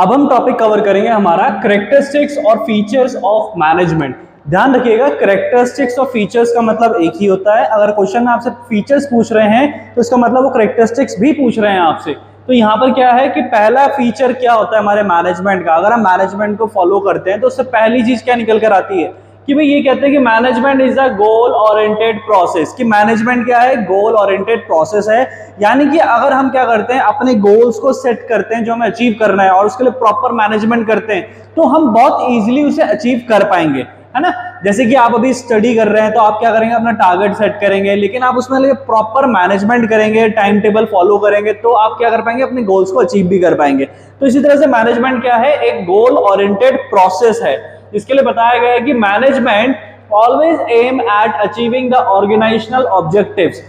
अब हम topic cover करेंगे हमारा कैरेक्टरिस्टिक्स और फीचर्स ऑफ मैनेजमेंट। ध्यान रखिएगा, कैरेक्टरिस्टिक्स और फीचर्स का मतलब एक ही होता है। अगर क्वेश्चन में आपसे फीचर्स पूछ रहे हैं तो इसका मतलब वो कैरेक्टरिस्टिक्स भी पूछ रहे हैं आपसे। तो यहाँ पर क्या है कि पहला फीचर क्या होता है हमारे मैनेजमेंट का। अगर हम मैनेजमेंट को फॉलो करते हैं तो उससे पहली चीज क्या निकल कर आती है कि भाई ये कहते हैं कि management is a goal oriented process. कि मैनेजमेंट क्या है? गोल ओरिएंटेड प्रोसेस है। यानी कि अगर हम क्या करते हैं, अपने गोल्स को सेट करते हैं जो हमें अचीव करना है और उसके लिए प्रॉपर मैनेजमेंट करते हैं, तो हम बहुत इजीली उसे अचीव कर पाएंगे, है ना। जैसे कि आप अभी स्टडी कर रहे हैं तो आप क्या करेंगे, अपना टारगेट सेट करेंगे, लेकिन आप उसमें प्रॉपर मैनेजमेंट करेंगे, टाइम टेबल फॉलो करेंगे, तो आप क्या कर पाएंगे, अपने गोल्स को अचीव भी कर पाएंगे। तो इसी तरह से मैनेजमेंट क्या है? एक गोल ओरिएंटेड प्रोसेस है। इसके लिए बताया गया है कि management always aim at achieving the organisational objectives.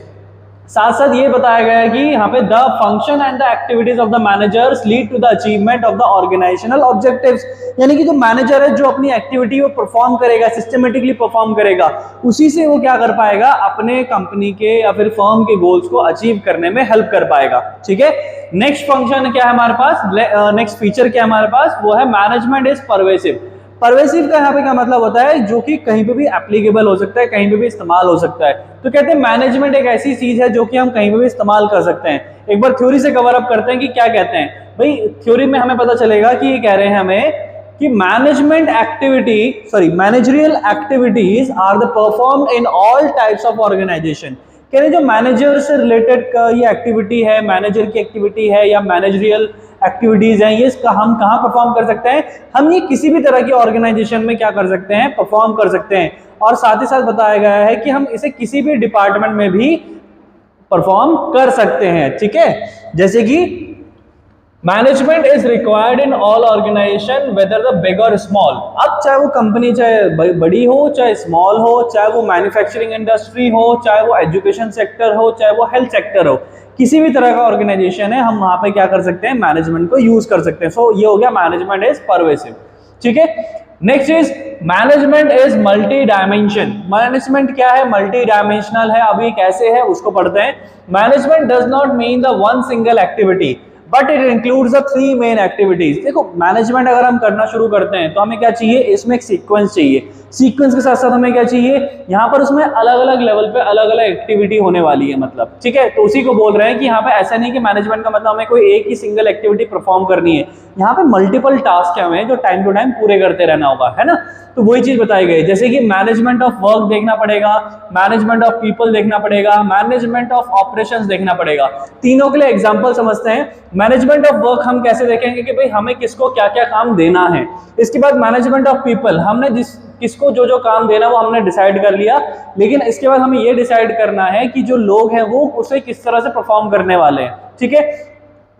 साथ साथ ये बताया गया है कि यहाँ पे the function and the activities of the managers lead to the achievement of the organisational objectives. यानी कि जो मैनेजर है, जो अपनी एक्टिविटी को परफॉर्म करेगा, सिस्टमेटिकली परफॉर्म करेगा, उसी से वो क्या कर पाएगा, अपने कंपनी के या फिर फर्म के गोल्स को अचीव करने में हेल्प कर पाएगा। ठीक है। नेक्स्ट फंक्शन क्या है हमारे पास, नेक्स्ट फीचर क्या है हमारे पास, वो है मैनेजमेंट इज परवेसिव। परवेसिव का यहाँ पे क्या मतलब होता है, जो कि कहीं पे भी एप्लीकेबल हो सकता है, कहीं पे भी इस्तेमाल हो सकता है। तो कहते हैं मैनेजमेंट एक ऐसी चीज है जो कि हम कहीं पे भी इस्तेमाल कर सकते हैं। एक बार थ्योरी से कवर अप करते हैं कि क्या कहते हैं। भाई थ्योरी में हमें पता चलेगा कि ये कह रहे हैं हमें कि managerial activities are the performed in all types of organisation. कह रहे हैं जो मैनेजर से रिलेटेड ये एक्टिविटी है, मैनेजर की एक्टिविटी है या मैनेजरियल एक्टिविटीज हैं, ये हम कहाँ परफॉर्म कर सकते हैं? हम ये किसी भी तरह की ऑर्गेनाइजेशन में क्या कर सकते हैं, परफॉर्म कर सकते हैं। और साथ ही साथ बताया गया है कि हम इसे किसी भी डिपार्टमेंट में भी परफॉर्म कर सकते हैं। ठीक है। जैसे कि management is required in all organisation whether the big और स्मॉल। अब चाहे वो कंपनी चाहे बड़ी हो चाहे स्मॉल हो, चाहे वो मैन्युफैक्चरिंग इंडस्ट्री हो, चाहे वो एजुकेशन सेक्टर हो, चाहे वो हेल्थ सेक्टर हो, किसी भी तरह का ऑर्गेनाइजेशन है, हम वहां पे क्या कर सकते हैं, मैनेजमेंट को यूज कर सकते हैं। सो ये हो गया मैनेजमेंट इज परवेसिव। ठीक है। Next is management is multi dimension. Management क्या है? मल्टी डायमेंशनल है। अभी कैसे है उसको पढ़ते हैं। Management does not mean the one single activity but it includes the three main activities. देखो मैनेजमेंट अगर हम करना शुरू करते हैं तो हमें क्या चाहिए, इसमें एक सीक्वेंस चाहिए। सीक्वेंस के साथ साथ हमें क्या चाहिए, यहाँ पर उसमें अलग अलग लेवल पे अलग अलग एक्टिविटी होने वाली है, मतलब। ठीक है। तो उसी को बोल रहे हैं कि यहाँ पे ऐसा नहीं कि मैनेजमेंट का मतलब हमें कोई एक ही सिंगल एक्टिविटी परफॉर्म करनी है। यहाँ पे मल्टीपल टास्क है हमें जो टाइम टू टाइम पूरे करते रहना होगा, है ना। तो वही चीज बताई गई, जैसे कि मैनेजमेंट ऑफ वर्क देखना पड़ेगा, मैनेजमेंट ऑफ पीपल देखना पड़ेगा, मैनेजमेंट ऑफ ऑपरेशंस देखना पड़ेगा। तीनों के लिए एग्जांपल समझते हैं। मैनेजमेंट ऑफ वर्क हम कैसे देखेंगे कि भाई हमें किसको क्या क्या काम देना है। इसके बाद मैनेजमेंट ऑफ पीपल, हमने किसको जो जो काम देना वो हमने डिसाइड कर लिया, लेकिन इसके बाद हमें ये डिसाइड करना है कि जो लोग हैं वो उसे किस तरह से परफॉर्म करने वाले हैं। ठीक है,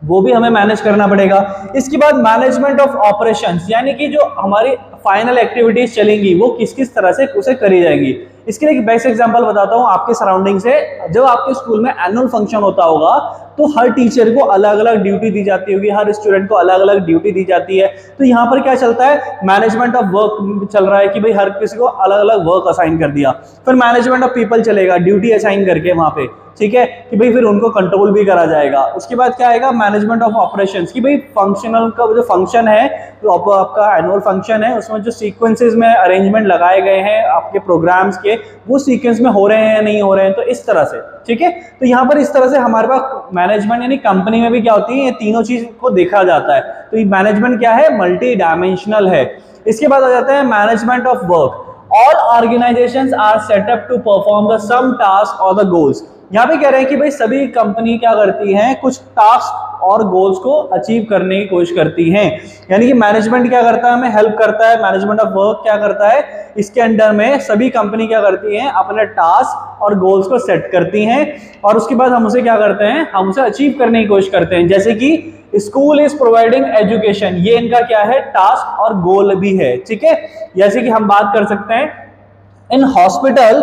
वो भी हमें मैनेज करना पड़ेगा। इसके बाद मैनेजमेंट ऑफ ऑपरेशंस, यानी कि जो हमारी फाइनल एक्टिविटीज चलेंगी वो किस किस तरह से उसे करी जाएंगी। इसके लिए एक बेस्ट एग्जांपल बताता हूँ आपके सराउंडिंग से। जब आपके स्कूल में एनुअल फंक्शन होता होगा तो हर टीचर को अलग अलग ड्यूटी दी जाती होगी, हर स्टूडेंट को अलग अलग ड्यूटी दी जाती है। तो यहाँ पर क्या चलता है, मैनेजमेंट ऑफ वर्क चल रहा है कि भाई हर किसी को अलग अलग वर्क असाइन कर दिया। फिर मैनेजमेंट ऑफ पीपल चलेगा, ड्यूटी असाइन करके वहां पे, ठीक है, कि भाई फिर उनको कंट्रोल भी करा जाएगा। उसके बाद क्या आएगा, मैनेजमेंट ऑफ ऑपरेशंस, कि भाई फंक्शनल का जो फंक्शन है, जो आपका एनुअल फंक्शन है, उसमें जो सीक्वेंसेस में अरेंजमेंट लगाए गए हैं आपके प्रोग्राम्स के, वो सीक्वेंस में हो रहे हैं या नहीं हो रहे हैं, तो इस तरह से। ठीक है। तो यहाँ पर इस तरह से हमारे पास मैनेजमेंट यानी कंपनी में भी क्या होती है, ये तीनों चीज को देखा जाता है। तो ये मैनेजमेंट क्या है, मल्टी डायमेंशनल है। इसके बाद आ जाता है management of work. All organisations are set up to perform the some task और द गोल्स। यहाँ पे कह रहे हैं कि भाई सभी कंपनी क्या करती हैं, कुछ टास्क और गोल्स को अचीव करने की कोशिश करती हैं। यानी कि मैनेजमेंट क्या करता है, हमें हेल्प करता है। मैनेजमेंट ऑफ वर्क क्या करता है, इसके अंडर में सभी कंपनी क्या करती हैं, अपने टास्क और गोल्स को सेट करती हैं और उसके बाद हम उसे क्या करते हैं, हम उसे अचीव करने की कोशिश करते हैं। जैसे कि स्कूल इज प्रोवाइडिंग एजुकेशन, ये इनका क्या है, टास्क और गोल भी है। ठीक है। जैसे कि हम बात कर सकते हैं in hospital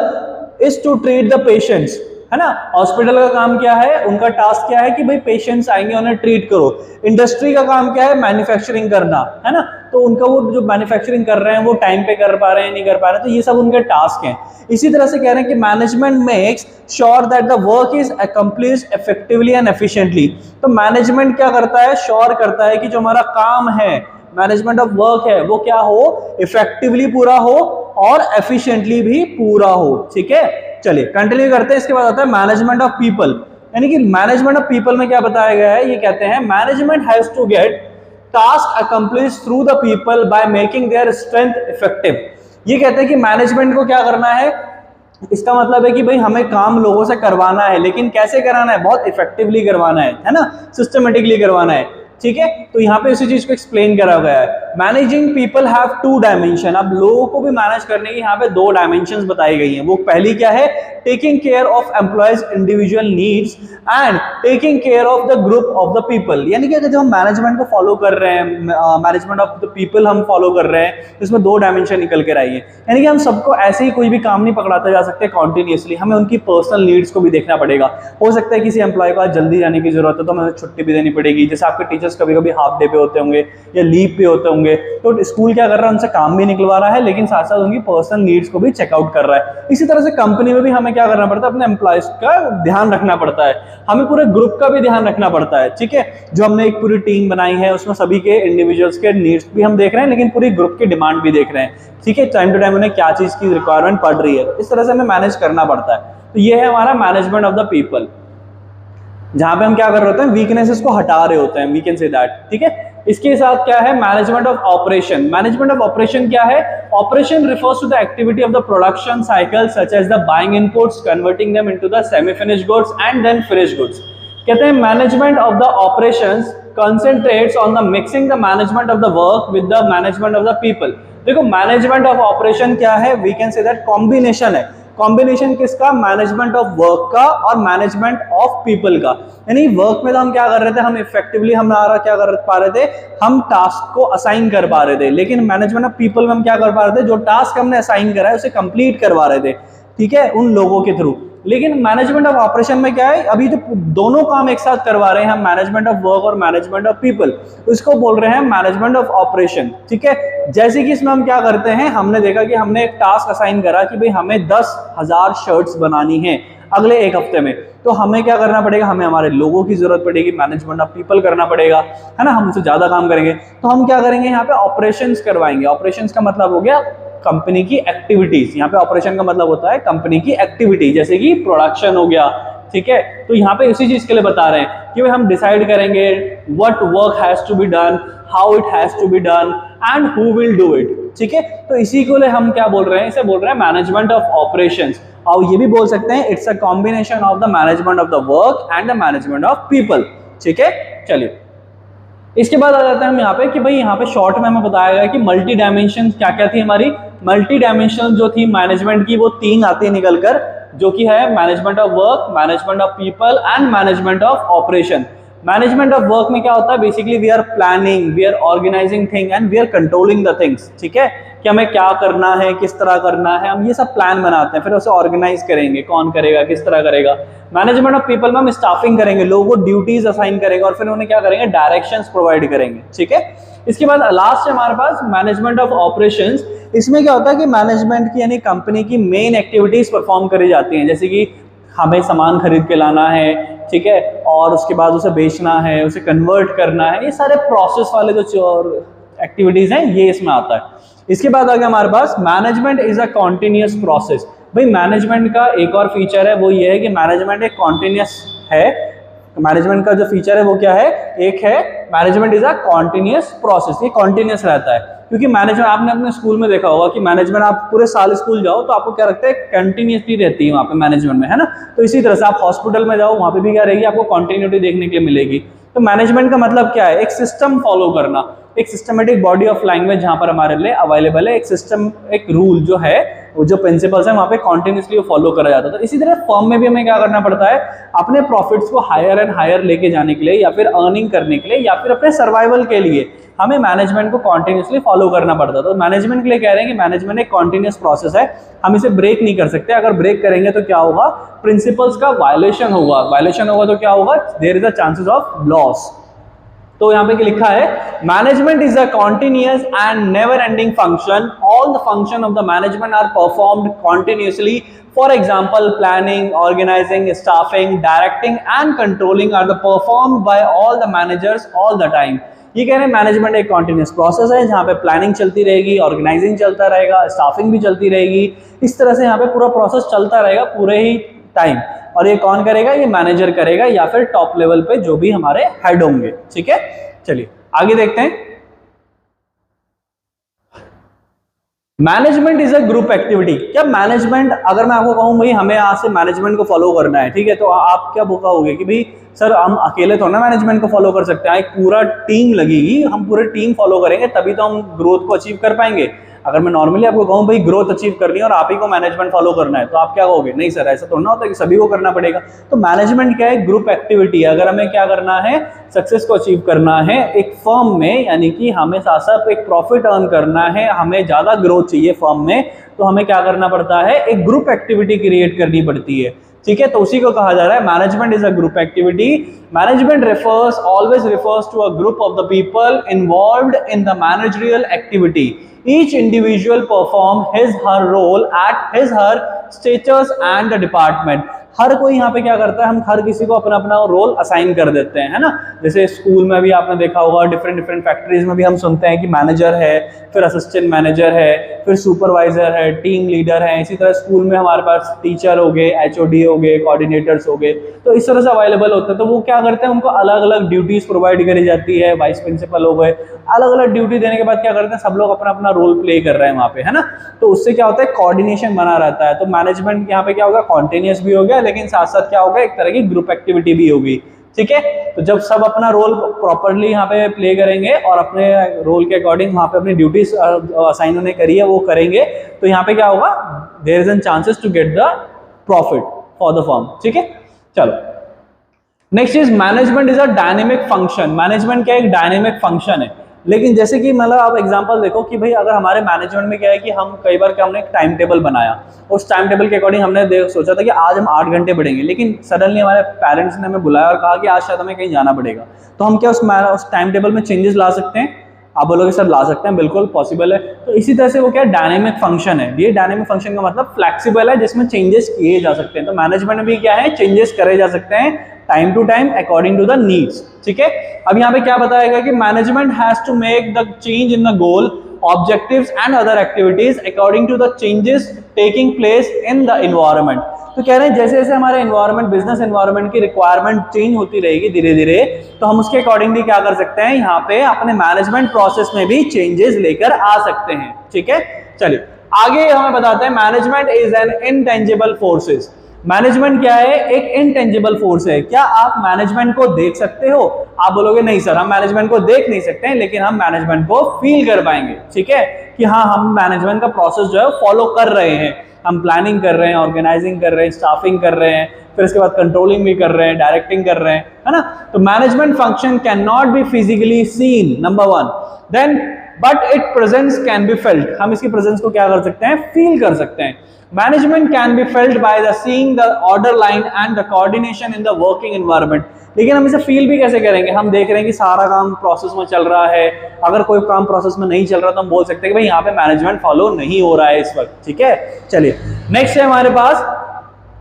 is to treat the patients. है ना। हॉस्पिटल का काम क्या है, उनका टास्क क्या है कि भाई पेशेंट्स आएंगे उन्हें ट्रीट करो। इंडस्ट्री का काम क्या है, मैन्युफैक्चरिंग करना, है ना। तो उनका वो जो मैन्युफैक्चरिंग कर रहे हैं वो टाइम पे कर पा रहे हैं नहीं कर पा रहे हैं, तो ये सब उनके टास्क हैं। इसी तरह से कह रहे हैं कि management makes sure that the work is accomplished effectively and efficiently. तो मैनेजमेंट क्या करता है, श्योर करता है कि जो हमारा काम है, मैनेजमेंट ऑफ वर्क है, वो क्या हो, इफेक्टिवली पूरा हो और एफिशिएंटली भी पूरा हो। ठीक है, चलिए कंटिन्यू करते हैं। इसके बाद आता है मैनेजमेंट ऑफ पीपल, यानी कि मैनेजमेंट ऑफ पीपल में क्या बताया गया है, ये कहते हैं management has to get task accomplish through the people by making their strength effective. ये कहते हैं कि मैनेजमेंट को क्या करना है, इसका मतलब है कि भाई हमें काम लोगों से करवाना है, लेकिन कैसे कराना है, बहुत इफेक्टिवली करवाना है ना, सिस्टमेटिकली करवाना है। ठीक है, तो यहाँ पे उसी चीज को एक्सप्लेन करा गया है। Managing people have two dimension, अब लोगों को भी मैनेज करने की यहाँ पे दो डायमेंशंस बताई गई हैं। वो पहली क्या है, taking care of employees individual needs and taking care of the group of the people. यानी कि अगर जो हम मैनेजमेंट को फॉलो कर रहे हैं, मैनेजमेंट ऑफ द पीपल हम फॉलो कर रहे हैं, तो इसमें दो डायमेंशन निकल कर आई है। यानी कि हम सबको ऐसे ही कोई भी काम नहीं पकड़ाते जा सकते कॉन्टिन्यूसली, हमें उनकी पर्सनल नीड्स को भी देखना पड़ेगा। हो सकता है किसी एम्प्लॉय को आज जल्दी जाने की जरूरत है तो हमें छुट्टी भी देनी पड़ेगी। जैसे आपके टीचर्स कभी कभी हाफ डे पे होते होंगे या लीव पे होते होंगे, तो स्कूल क्या कर रहा है, उनसे काम भी निकलवा रहा है लेकिन साथ साथ उनकी पर्सनल नीड्स को भी चेकआउट कर रहा है। इसी तरह से कंपनी में भी हमें क्या करना पड़ता है, अपने एम्प्लॉयज का ध्यान रखना पड़ता है, हमें पूरे ग्रुप का भी ध्यान रखना पड़ता है। ठीक है, जो हमने एक पूरी टीम बनाई है उसमें सभी के इंडिविजुअल्स के नीड्स भी हम देख रहे हैं, लेकिन पूरी ग्रुप की डिमांड भी देख रहे हैं। ठीक है, टाइम टू टाइम उन्हें क्या चीज की रिक्वायरमेंट पड़ रही है, इस तरह से हमें मैनेज करना पड़ता है। तो ये है हमारा मैनेजमेंट ऑफ द पीपल, जहां पे हम क्या कर रहे होते हैं, वीकनेसेस को हटा रहे होते हैं, वी कैन से दैट। ठीक है, इसके साथ क्या है, management of operation. Management of operation क्या है, operation refers to the activity of the production cycle such as the buying inputs, converting them into the semi finished goods and then finished goods. कहते हैं management of the operations concentrates on the mixing the management of the work with the management of the people. देखो management of operation क्या है, we can say that combination है। Combination किसका, management of work का और management of people का। यानी work में तो हम क्या कर रहे थे, हम इफेक्टिवली हमारा क्या कर पा रहे थे, हम टास्क को असाइन कर पा रहे थे, लेकिन मैनेजमेंट ऑफ पीपल में हम क्या कर पा रहे थे, जो टास्क हमने असाइन करा है उसे कंप्लीट करवा रहे थे। ठीक है, उन लोगों के थ्रू। लेकिन मैनेजमेंट ऑफ ऑपरेशन में क्या है, अभी तो दोनों काम एक साथ करवा रहे हैं हम, मैनेजमेंट ऑफ वर्क और मैनेजमेंट ऑफ पीपल, इसको बोल रहे हैं मैनेजमेंट ऑफ ऑपरेशन। ठीक है, जैसे कि इसमें हम क्या करते हैं, हमने देखा कि हमने एक टास्क असाइन करा कि भाई हमें 10,000 शर्ट्स बनानी है अगले एक हफ्ते में, तो हमें क्या करना पड़ेगा, हमें हमारे लोगों की जरूरत पड़ेगी, मैनेजमेंट ऑफ पीपल करना पड़ेगा, है ना, हम उनसे ज्यादा काम करेंगे। तो हम क्या करेंगे, यहाँ पे ऑपरेशंस करवाएंगे। ऑपरेशंस का मतलब हो गया कंपनी की एक्टिविटीज, यहाँ पे ऑपरेशन का मतलब होता है कंपनी की एक्टिविटी, जैसे कि प्रोडक्शन हो गया। ठीक है, तो यहाँ पे इसी चीज के लिए बता रहे हैं कि भाई हम डिसाइड करेंगे what work has to be done, how it has to be done and who will do it. ठीक है, तो इसी को लिए हम क्या बोल रहे हैं, इसे बोल रहे हैं मैनेजमेंट ऑफ ऑपरेशंस। और ये भी बोल सकते हैं it's a combination of the management of the work and the management of people. ठीक है, चलिए इसके बाद आ जाते हैं हम यहाँ पे कि भाई यहाँ पे शॉर्ट में हमें बताया गया कि मल्टी डायमेंशन क्या क्या थी हमारी। मल्टी डायमेंशन जो थी मैनेजमेंट की, वो 3 आती है निकल कर, जो कि है management of work, management of people and management of operation. Management of work में क्या होता है, basically we are planning, we are organising thing and we are controlling the things. ठीक है, कि हमें क्या करना है, किस तरह करना है, हम ये सब प्लान बनाते हैं, फिर उसे ऑर्गेनाइज करेंगे, कौन करेगा, किस तरह करेगा। मैनेजमेंट ऑफ पीपल में हम स्टाफिंग करेंगे, लोगों को ड्यूटीज असाइन करेंगे और फिर उन्हें क्या करेंगे, डायरेक्शंस प्रोवाइड करेंगे। ठीक है, इसके बाद लास्ट है हमारे पास मैनेजमेंट ऑफ ऑपरेशंस। इसमें क्या होता है कि मैनेजमेंट की यानी कंपनी की मेन एक्टिविटीज परफॉर्म करी जाती हैं, जैसे कि हमें सामान खरीद के लाना है, ठीक है, और उसके बाद उसे बेचना है, उसे कन्वर्ट करना है, ये सारे प्रोसेस वाले जो एक्टिविटीज हैं ये इसमें आता है। इसके बाद आ गया हमारे पास management is a continuous process. भाई मैनेजमेंट का एक और फीचर है, वो ये है कि मैनेजमेंट एक कॉन्टिन्यूअस है। मैनेजमेंट का जो फीचर है वो क्या है, एक है management is a continuous process, ये कॉन्टिन्यूअस रहता है। क्योंकि मैनेजमेंट आपने अपने स्कूल में देखा होगा कि मैनेजमेंट आप पूरे साल स्कूल जाओ तो आपको क्या रखते हैं, कंटिन्यूसली रहती है वहाँ पे मैनेजमेंट में, है ना। तो इसी तरह से आप हॉस्पिटल में जाओ, वहाँ पे भी क्या रहेगी, आपको कंटिन्यूटी देखने के लिए मिलेगी। तो मैनेजमेंट का मतलब क्या है, एक सिस्टम फॉलो करना, एक सिस्टमेटिक बॉडी ऑफ लैंग्वेज जहाँ पर हमारे लिए अवेलेबल है, एक सिस्टम, एक रूल जो है, वो जो प्रिंसिपल्स है वहाँ पे कॉन्टिन्यूसली फॉलो करा जाता है। तो इसी तरह फर्म में भी हमें क्या करना पड़ता है, अपने प्रॉफिट्स को हायर एंड हायर लेके जाने के लिए, या फिर अर्निंग करने के लिए, या फिर अपने सर्वाइवल के लिए, हमें मैनेजमेंट को कॉन्टिन्यूसली फॉलो करना पड़ता है। तो मैनेजमेंट के लिए कह रहे हैं कि मैनेजमेंट एक कॉन्टिन्यूस प्रोसेस है, हम इसे ब्रेक नहीं कर सकते। अगर ब्रेक करेंगे तो क्या होगा, प्रिंसिपल्स का वायलेशन होगा, वायलेशन होगा तो क्या होगा, there is a chances of loss. तो यहाँ पे लिखा है management is a continuous and never ending function, all the function of the management are performed continuously. For example, planning, organizing, staffing, directing and controlling are the performed by all the managers all the time। ये कह रहे हैं management एक continuous process है जहाँ पे planning चलती रहेगी, ऑर्गेनाइजिंग चलता रहेगा, स्टाफिंग भी चलती रहेगी, इस तरह से यहाँ पे पूरा प्रोसेस चलता रहेगा पूरे ही टाइम। और ये कौन करेगा, ये मैनेजर करेगा या फिर टॉप लेवल पे जो भी हमारे हेड होंगे। ठीक है, चलिए आगे देखते हैं। Management is a group activity. क्या मैनेजमेंट, अगर मैं आपको कहूं भाई हमें आज से मैनेजमेंट को फॉलो करना है, ठीक है, तो आप क्या कहोगे कि भाई सर हम अकेले तो ना मैनेजमेंट को फॉलो कर सकते हैं, एक पूरा टीम लगेगी, हम पूरे टीम फॉलो करेंगे तभी तो हम ग्रोथ को अचीव कर पाएंगे। अगर मैं नॉर्मली आपको कहूं भाई ग्रोथ अचीव करनी है और आप ही को मैनेजमेंट फॉलो करना है, तो आप क्या कहोगे, नहीं सर ऐसा तो ना होता कि सभी को करना पड़ेगा। तो मैनेजमेंट क्या है, ग्रुप एक्टिविटी है। अगर हमें क्या करना है, सक्सेस को अचीव करना है एक फर्म में, यानी कि हमें साथ साथ एक प्रॉफिट अर्न करना है, हमें ज्यादा ग्रोथ चाहिए फर्म में, तो हमें क्या करना पड़ता है, एक ग्रुप एक्टिविटी क्रिएट करनी पड़ती है। ठीक है, तो उसी को कहा जा रहा है management is a group activity. Management refers always refers to a group of the people involved in the managerial activity. Each individual perform his her role at his her status and the department। हर कोई यहाँ पे क्या करता है, हम हर किसी को अपना अपना रोल असाइन कर देते हैं, है ना। जैसे स्कूल में भी आपने देखा होगा, डिफरेंट फैक्ट्रीज में भी हम सुनते हैं कि मैनेजर है, फिर असिस्टेंट मैनेजर है, फिर सुपरवाइजर है, टीम लीडर है। इसी तरह स्कूल में हमारे पास टीचर हो गए, HOD हो गए, कोऑर्डिनेटर्स हो गए, तो इस तरह से अवेलेबल होते हैं। तो वो क्या करते हैं, उनको अलग अलग ड्यूटीज प्रोवाइड करी जाती है, वाइस प्रिंसिपल हो गए, अलग अलग ड्यूटी देने के बाद क्या करते हैं, सब लोग अपना अपना रोल प्ले कर रहे हैं वहाँ पे, है ना। तो उससे क्या होता है, कोऑर्डिनेशन बना रहता है। तो मैनेजमेंट यहाँ पे क्या होगा, कॉन्टिन्यूस भी हो गया, लेकिन साथ साथ क्या होगा, एक तरह की ग्रुप एक्टिविटी भी होगी। ठीक है, तो जब सब अपना रोल प्रॉपरली यहाँ पे प्ले करेंगे और अपने रोल के अकॉर्डिंग वहाँ पे अपनी ड्यूटीज असाइन उन्हें करी है वो करेंगे, तो यहाँ पे क्या होगा, there is an chances to get the profit for the firm. ठीक है, चलो next is management is a dynamic function. Management क्या एक डायनेमिक फंक्शन है, लेकिन जैसे कि मतलब आप एग्जांपल देखो कि भाई अगर हमारे मैनेजमेंट में क्या है कि हम कई बार क्या, हमने एक टाइम टेबल बनाया, उस टाइम टेबल के अकॉर्डिंग हमने सोचा था कि आज हम 8 घंटे पढ़ेंगे, लेकिन सडनली हमारे पेरेंट्स ने हमें बुलाया और कहा कि आज शायद हमें कहीं जाना पड़ेगा। तो हम क्या उस टाइम टेबल में चेंजेस ला सकते हैं? आप बोलोगे सर ला सकते हैं, बिल्कुल पॉसिबल है। तो इसी तरह से वो क्या डायनेमिक फंक्शन है। ये डायनेमिक फंक्शन का मतलब फ्लेक्सिबल है, जिसमें चेंजेस किए जा सकते हैं। तो मैनेजमेंट में भी क्या है, चेंजेस करे जा सकते हैं time to time according to the needs. ठीक है, अब यहाँ पे क्या बताएगा कि management has to make the change in the goal, objectives and other activities according to the changes taking place in the environment. तो कह रहे हैं जैसे जैसे हमारे एनवायरनमेंट, बिजनेस एनवायरनमेंट की रिक्वायरमेंट चेंज होती रहेगी धीरे धीरे, तो हम उसके अकॉर्डिंगली क्या कर सकते हैं, यहाँ पे अपने मैनेजमेंट प्रोसेस में भी चेंजेस लेकर आ सकते हैं। ठीक है, चलिए आगे हमें बताते हैं management is an intangible forces. Management क्या है, एक इनटेंजिबल फोर्स है। क्या आप मैनेजमेंट को देख सकते हो? आप बोलोगे नहीं सर हम मैनेजमेंट को देख नहीं सकते हैं, लेकिन हम मैनेजमेंट को फील कर पाएंगे। ठीक है, कि हाँ हम मैनेजमेंट का प्रोसेस जो है फॉलो कर रहे हैं, हम प्लानिंग कर रहे हैं, ऑर्गेनाइजिंग कर रहे हैं, स्टाफिंग कर रहे हैं, फिर इसके बाद कंट्रोलिंग भी कर रहे हैं, डायरेक्टिंग कर रहे हैं, है ना। तो management function can not be physically seen, number 1, then but it presence can be felt. हम इसकी प्रेजेंस को क्या कर सकते हैं, फील कर सकते हैं। Management can be felt by the seeing the order line and the coordination in the working environment. लेकिन हम इसे फील भी कैसे करेंगे, हम देख रहे हैं कि सारा काम प्रोसेस में चल रहा है। अगर कोई काम प्रोसेस में नहीं चल रहा तो हम बोल सकते हैं कि भाई यहाँ पे मैनेजमेंट फॉलो नहीं हो रहा है इस वक्त। ठीक है, चलिए नेक्स्ट है हमारे पास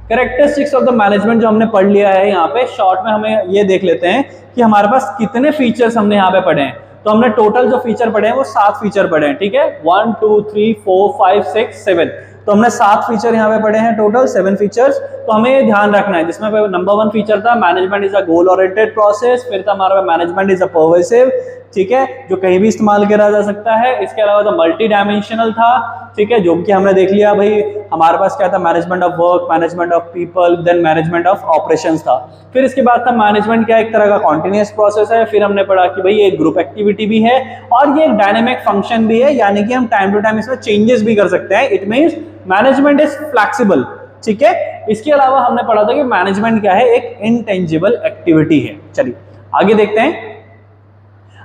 कैरेक्टरिस्टिक्स ऑफ द मैनेजमेंट, जो हमने पढ़ लिया है। यहाँ पे शॉर्ट में हमें ये देख लेते हैं कि हमारे पास कितने फीचर्स हमने यहाँ पे पढ़े हैं। तो हमने टोटल जो फीचर पढ़े हैं वो 7 फीचर पढ़े हैं। ठीक है, 1 2 3 4 5 6 7, तो हमने 7 फीचर यहाँ पे पढ़े हैं, टोटल 7 फीचर्स। तो हमें ये ध्यान रखना है, जिसमें नंबर 1 फीचर था management is a goal oriented process, फिर था हमारा मैनेजमेंट इज अ पर्वेसिव, ठीक है, जो कहीं भी इस्तेमाल किया जा सकता है। इसके अलावा तो मल्टी डायमेंशनल था, ठीक है, जो कि हमने देख लिया भाई हमारे पास क्या था, management of work, management of people, then management of operations था। फिर इसके बाद था मैनेजमेंट क्या एक तरह का कॉन्टिन्यूअस प्रोसेस है। फिर हमने पढ़ा कि भाई ये एक ग्रुप एक्टिविटी भी है और ये एक डायनेमिक फंक्शन भी है, यानी कि हम टाइम टू टाइम इसमें चेंजेस भी कर सकते हैं। It means management is flexible. ठीक है, इसके अलावा हमने पढ़ा था कि मैनेजमेंट क्या है, एक इनटेंजिबल एक्टिविटी है। चलिए आगे देखते हैं।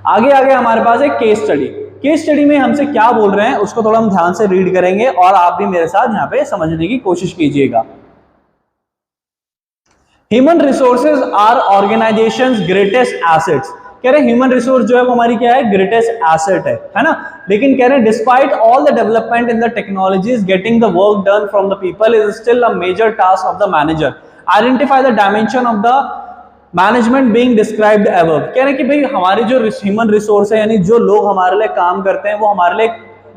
आगे आगे हमारे पास एक केस स्टडी। केस स्टडी में हमसे क्या बोल रहे हैं उसको थोड़ा हम ध्यान से रीड करेंगे और आप भी मेरे साथ यहाँ पे समझने की कोशिश कीजिएगा। Human resources are organisation's greatest assets. कह रहे हैं ह्यूमन रिसोर्स जो है वो हमारी क्या है, ग्रेटेस्ट एसेट है ना। लेकिन कह रहे हैं despite all the development in the technologies getting the work done from the people is still a major task of the manager. Identify the dimension of the management being described above. कह रहे हैं कि भाई हमारे जो human resource है यानी जो लोग हमारे लिए काम करते हैं वो हमारे लिए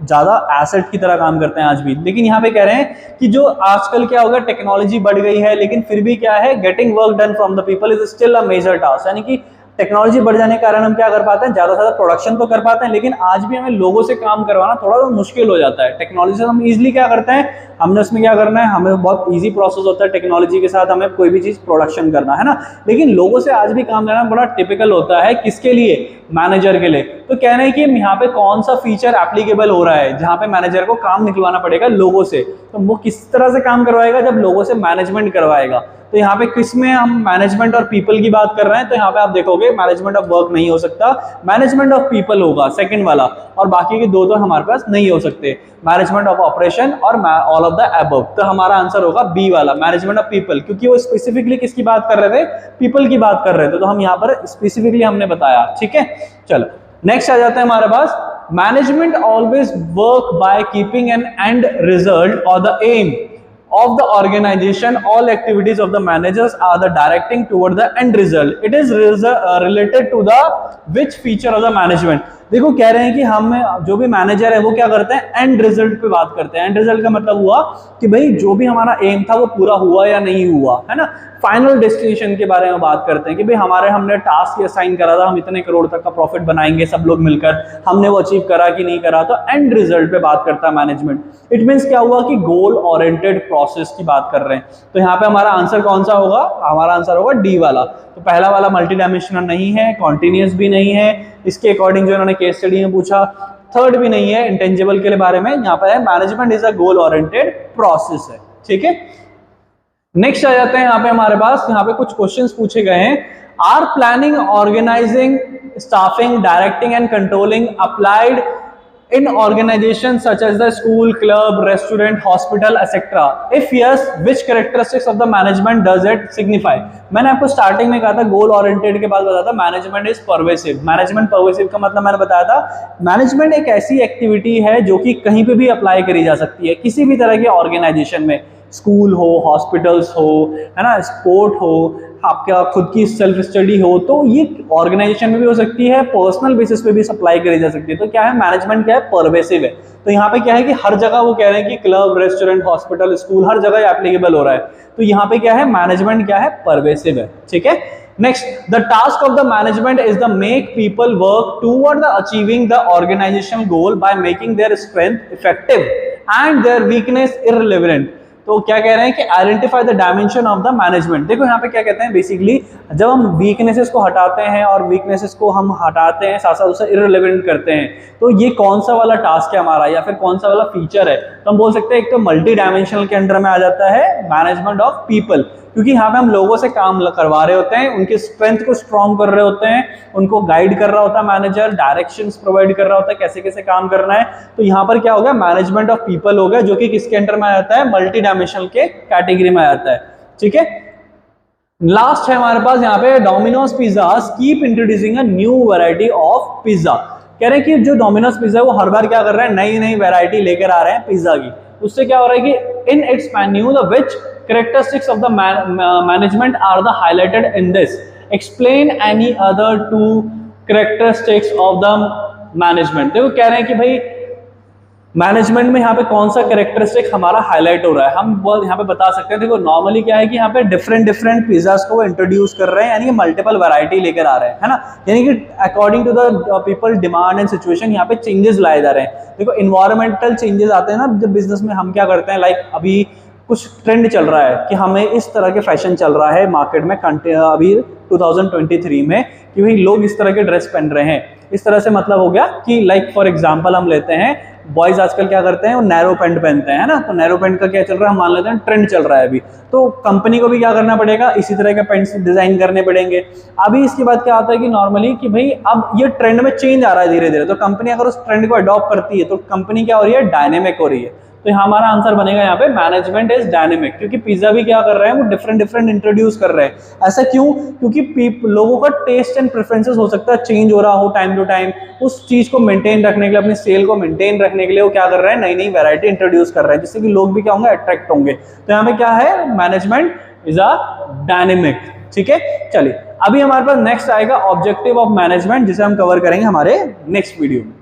ज्यादा एसेट की तरह काम करते हैं आज भी। लेकिन यहाँ पे कह रहे हैं कि जो आजकल क्या होगा, टेक्नोलॉजी बढ़ गई है लेकिन फिर भी क्या है, getting work done from the people is still a major task. यानी कि टेक्नोलॉजी बढ़ जाने के कारण हम क्या कर पाते हैं, ज्यादा से ज्यादा प्रोडक्शन तो कर पाते हैं लेकिन आज भी हमें लोगों से काम करवाना थोड़ा मुश्किल हो जाता है। टेक्नोलॉजी से हम इजीली क्या करते हैं, हमने उसमें क्या करना है, हमें बहुत इजी प्रोसेस होता है टेक्नोलॉजी के साथ हमें कोई भी चीज प्रोडक्शन करना है ना। लेकिन लोगों से आज भी काम करना बड़ा टिपिकल होता है, किसके लिए, मैनेजर के लिए। तो कह रहे हैं कि यहाँ पे कौन सा फीचर एप्लीकेबल हो रहा है जहां पे मैनेजर को काम निकलवाना पड़ेगा लोगों से। तो वो किस तरह से काम करवाएगा, जब लोगों से मैनेजमेंट करवाएगा। तो यहाँ पे किसमें हम मैनेजमेंट और पीपल की बात कर रहे हैं, तो यहाँ पे आप देखोगे मैनेजमेंट ऑफ वर्क नहीं हो सकता, मैनेजमेंट ऑफ पीपल होगा सेकंड वाला, और बाकी के दो तो हमारे पास नहीं हो सकते, मैनेजमेंट ऑफ ऑपरेशन और ऑल ऑफ द अबव। तो हमारा आंसर होगा बी वाला, मैनेजमेंट ऑफ पीपल, क्योंकि वो स्पेसिफिकली किसकी बात कर रहे थे, पीपल की बात कर रहे थे। तो हम यहाँ पर स्पेसिफिकली हमने बताया, ठीक है। चलो नेक्स्ट आ जाता है हमारे पास, management always work by keeping an end result और the aim of the organization. All activities of the managers are the directing toward the end result. It is related to the which feature of the management. देखो कह रहे हैं कि हम जो भी manager है वो क्या करते हैं, एंड रिजल्ट पे बात करते हैं। एंड रिजल्ट का मतलब हुआ कि भाई जो भी हमारा एम था वो पूरा हुआ या नहीं हुआ, है ना। फाइनल डेस्टिनेशन के बारे में बात करते हैं कि भाई हमने टास्क असाइन करा था, हम इतने करोड़ तक का प्रॉफिट बनाएंगे सब लोग मिलकर, हमने वो अचीव करा कि नहीं करा। तो एंड रिजल्ट पे बात करता है मैनेजमेंट। इट मीन्स क्या हुआ कि गोल ओरिएंटेड प्रोसेस की बात कर रहे हैं। तो यहाँ पे हमारा आंसर कौन सा होगा, हमारा आंसर होगा डी वाला। तो पहला वाला मल्टी डायमेंशनल नहीं है, कॉन्टिन्यूस भी नहीं है, इसके अकॉर्डिंग जो इन्होंने केस स्टडी में पूछा। थर्ड भी नहीं है, इंटेंजिबल के लिए बारे में यहाँ पर है, management is a goal oriented process है, ठीक है। नेक्स्ट आ जाते हैं यहाँ पे हमारे पास, यहाँ पे कुछ क्वेश्चंस पूछे गए हैं। Are planning, organising, staffing, directing and controlling applied in organizations such as the school, club, restaurant, hospital, etc. If yes, which characteristics of the management does it signify? मैंने आपको स्टार्टिंग में कहा था गोल ओरिएंटेड के बाद बताया था management is pervasive. Management pervasive का मतलब मैंने बताया था मैनेजमेंट एक ऐसी एक्टिविटी है जो कि कहीं पे भी अप्लाई करी जा सकती है, किसी भी तरह के ऑर्गेनाइजेशन में, स्कूल हो, हॉस्पिटल्स हो, है ना, स्पोर्ट हो, आपका खुद की सेल्फ स्टडी हो, तो ये ऑर्गेनाइजेशन में भी हो सकती है, पर्सनल बेसिस पे भी सप्लाई करी जा सकती है। तो क्या है, मैनेजमेंट क्या है, परवेसिव है। तो यहाँ पे क्या है कि हर जगह वो कह रहे हैं कि क्लब, रेस्टोरेंट, हॉस्पिटल, स्कूल, हर जगह एप्लीकेबल हो रहा है। तो यहाँ पे क्या है, मैनेजमेंट क्या है, परवेसिव है, ठीक है। Next, the task of the management is the make people work toward the achieving the organisational goal by making their strength effective and their weakness irrelevant. तो क्या कह रहे हैं कि identify the dimension of the management. देखो यहाँ पे क्या कहते हैं, बेसिकली जब हम वीकनेसेस को हटाते हैं और वीकनेसेस को हम हटाते हैं, साथ साथ उसे इररिलेवेंट करते हैं, तो ये कौन सा वाला टास्क है हमारा या फिर कौन सा वाला फीचर है। तो हम बोल सकते हैं एक तो मल्टी डायमेंशनल के अंडर में आ जाता है मैनेजमेंट ऑफ पीपल, क्योंकि यहाँ पे हम लोगों से काम करवा रहे होते हैं, उनके स्ट्रेंथ को स्ट्रॉन्ग कर रहे होते हैं, उनको गाइड कर रहा होता है मैनेजर, डायरेक्शंस प्रोवाइड कर रहा होता है कैसे कैसे काम करना है। तो यहाँ पर क्या हो गया, मैनेजमेंट ऑफ पीपल हो गया, जो कि किसके अंडर में आ जाता है, मल्टी डायमेंशनल के कैटेगरी में आ जाता है, ठीक है। लास्ट है हमारे पास यहाँ पे, Domino's pizzas keep introducing a new variety of pizza. कह रहे हैं कि जो डोमिनोज पिज्जा है वो हर बार क्या कर रहे हैं, नई नई वैरायटी लेकर आ रहे हैं पिज्जा की। उससे क्या हो रहा है कि in its menu the which characteristics of the management are the highlighted in this, explain any other two characteristics of the management। देखो कह रहे हैं कि भाई मैनेजमेंट में यहाँ पे कौन सा कैरेक्टरिस्टिक हमारा हाईलाइट हो रहा है, हम यहाँ पे बता सकते हैं। देखो नॉर्मली क्या है कि यहाँ पे डिफरेंट पिज्जास को इंट्रोड्यूस कर रहे हैं, यानी कि मल्टीपल वैरायटी लेकर आ रहे हैं, है ना, यानी कि according to the people demand and situation यहाँ पे चेंजेस लाए जा रहे हैं। देखो इन्वायरमेंटल चेंजेस आते हैं ना जब बिजनेस में, हम क्या करते हैं, लाइक अभी कुछ ट्रेंड चल रहा है कि हमें इस तरह के फैशन चल रहा है मार्केट में अभी 2023 में कि भाई लोग इस तरह के ड्रेस पहन रहे हैं, इस तरह से मतलब हो गया कि लाइक फॉर एग्जांपल हम लेते हैं, बॉयज आजकल क्या करते हैं, वो नैरो पैंट पहनते हैं ना, तो नैरो पैंट का क्या चल रहा है, हम मान लेते हैं ट्रेंड चल रहा है अभी, तो कंपनी को भी क्या करना पड़ेगा, इसी तरह के पैंट्स डिजाइन करने पड़ेंगे। अभी इसके बाद क्या होता है कि नॉर्मली कि भाई अब ये ट्रेंड में चेंज आ रहा है धीरे धीरे, तो कंपनी अगर उस ट्रेंड को अडॉप्ट करती है तो कंपनी क्या हो रही है, डायनेमिक हो रही है। तो हमारा आंसर बनेगा यहाँ पे मैनेजमेंट इज डायनेमिक, क्योंकि पिज्जा भी क्या कर रहे हैं, वो डिफरेंट डिफरेंट इंट्रोड्यूस कर रहे हैं। ऐसा क्यों, क्योंकि लोगों का टेस्ट एंड प्रेफरेंसेस हो सकता है चेंज हो रहा हो टाइम टू टाइम, उस चीज को मेंटेन रखने के लिए, अपनी सेल को मेंटेन रखने के लिए वो क्या कर रहे हैं, नई नई वैरायटी इंट्रोड्यूस कर रहे हैं, जिससे कि लोग भी क्या होंगे, अट्रैक्ट होंगे। तो यहाँ पे क्या है, मैनेजमेंट इज अ डायनेमिक। ठीक है, चलिए अभी हमारे पास नेक्स्ट आएगा ऑब्जेक्टिव ऑफ मैनेजमेंट, जिसे हम कवर करेंगे हमारे नेक्स्ट वीडियो में।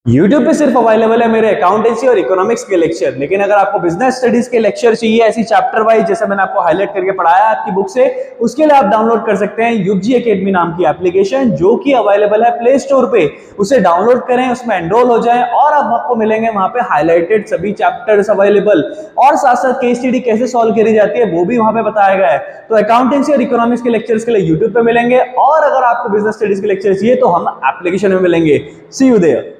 YouTube पे सिर्फ अवेलेबल है मेरे अकाउंटेंसी और इकोनॉमिक्स के लेक्चर, लेकिन अगर आपको बिजनेस स्टडीज के लेक्चर चाहिए ऐसी चैप्टर वाइज, जैसे मैंने आपको हाईलाइट करके पढ़ाया आपकी बुक से, उसके लिए आप डाउनलोड कर सकते हैं युगजी एकेडमी नाम की एप्लीकेशन, जो कि अवेलेबल है प्ले स्टोर पे। उसे डाउनलोड करें, उसमें एनरोल हो जाएं और अब आपको मिलेंगे वहां पे हाईलाइटेड सभी चैप्टर्स अवेलेबल, और साथ साथ केस स्टडी कैसे सॉल्व करी जाती है वो भी वहां पे बताया गया है। तो अकाउंटेंसी और इकोनॉमिक्स के लेक्चर्स के लिए यूट्यूब पे मिलेंगे, और अगर आपको बिजनेस स्टडीज के लेक्चर चाहिए तो हम एप्लीकेशन में मिलेंगे। सी यू देयर।